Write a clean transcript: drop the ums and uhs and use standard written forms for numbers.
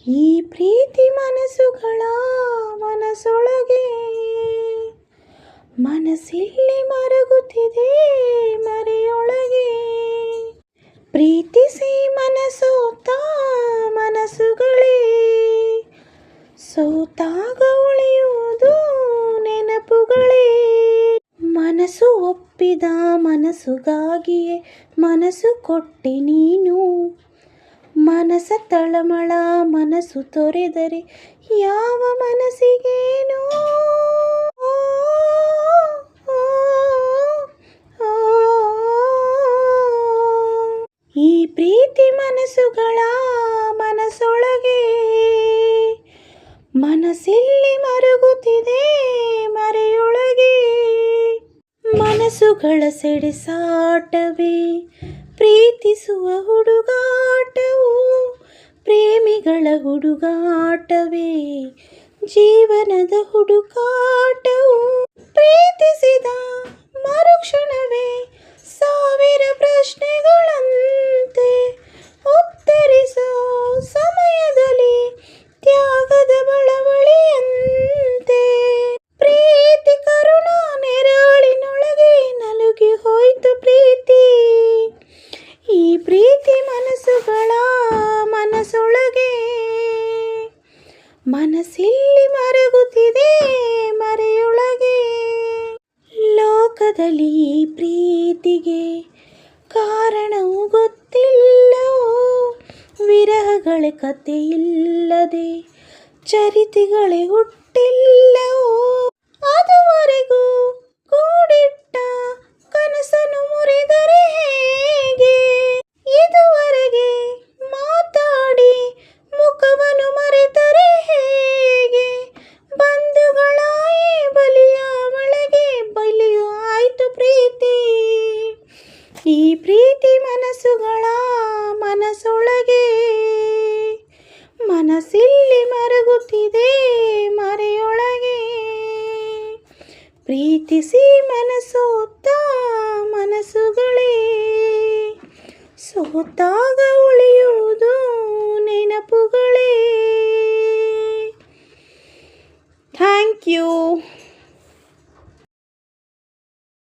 ಈ ಪ್ರೀತಿ ಮನಸ್ಸುಗಳ ಮನಸ್ಸೊಳಗೆ ಮನಸ್ಸಿಲ್ಲಿ ಮರಗುತ್ತಿದೆ ಮರೆಯೊಳಗೆ. ಪ್ರೀತಿಸಿ ಮನಸೋತ ಮನಸ್ಸುಗಳೇ ಸೋತಾಗ ಉಳಿಯುವುದು ನೆನಪುಗಳೇ. ಮನಸ್ಸು ಒಪ್ಪಿದ ಮನಸ್ಸುಗಾಗಿಯೇ ಮನಸ್ಸು ಕೊಟ್ಟೆ ನೀನು. ಮನಸ್ಸ ತಳಮಳ ಮನಸ್ಸು ತೊರೆದರೆ ಯಾವ ಮನಸ್ಸಿಗೇನು. ಈ ಪ್ರೀತಿ ಮನಸ್ಸುಗಳ ಮನಸ್ಸೊಳಗೆ ಮನಸ್ಸಿಲ್ಲಿ ಮರುಗುತ್ತಿದೆ ಮರೆಯೊಳಗೆ. ಮನಸ್ಸುಗಳ ಸೆಡೆಸಾಟವೇ ಪ್ರೀತಿಸುವ ಹುಡುಗಾಟವು. ಪ್ರೇಮಿಗಳ ಹುಡುಗಾಟವೇ ಜೀವನದ ಹುಡುಕಾಟವು. ಪ್ರೀತಿಸಿದ ಮರುಕ್ಷಣವೇ ಸಾವಿರ ಪ್ರಶ್ನೆಗಳಂತೆ ಉತ್ತರಿಸೋ ಸಮಯದಲ್ಲಿ ತ್ಯಾಗದ ಬಳವಳಿಯಂತೆ. ಪ್ರೀತಿ ಕರುಣ ನೆರಳಿನೊಳಗೆ ನಲುಗಿ ಹೋಯ್ತು ಪ್ರೀತಿ. ಈ ಪ್ರೀತಿ ಮನಸ್ಸುಗಳ ಮನಸ್ಸೊಳಗೆ ಮನಸ್ಸಿಲ್ಲಿ ಮರಗುತ್ತಿದೆ ಮರೆಯೊಳಗೆ. ಲೋಕದಲ್ಲಿ ಈ ಪ್ರೀತಿಗೆ ಕಾರಣವು ಗೊತ್ತಿಲ್ಲವೋ. ವಿರಹಗಳ ಕಥೆಯಿಲ್ಲದೆ ಚರಿತೆಗಳೇ ಹುಟ್ಟಿಲ್ಲವೋ. ಅದುವರೆಗೂ ಕೂಡಿಟ್ಟ ಕನಸನ್ನು ಮುರಿದರೆ ಹೇಗೆ. ಇದುವರೆಗೆ ಮಾತಾಡಿ ಮುಖವನ್ನು ಮರೆತರೆ ಹೇಗೆ. ಬಂಧುಗಳಾಯಿ ಬಲಿಯ ಒಳಗೆ ಬಲಿಯು ಆಯ್ತು ಪ್ರೀತಿ. ಈ ಪ್ರೀತಿ ಮನಸ್ಸುಗಳ ಮನಸ್ಸೊಳಗೆ ಮನಸ್ಸಿಲ್ಲಿ ಮರಗುತ್ತಿದೆ ಮರೆಯೊಳಗೆ. ಪ್ರೀತಿಸಿ ಮನಸೋತ ಮನಸ್ಸುಗಳೇ ಸೋತಾಗ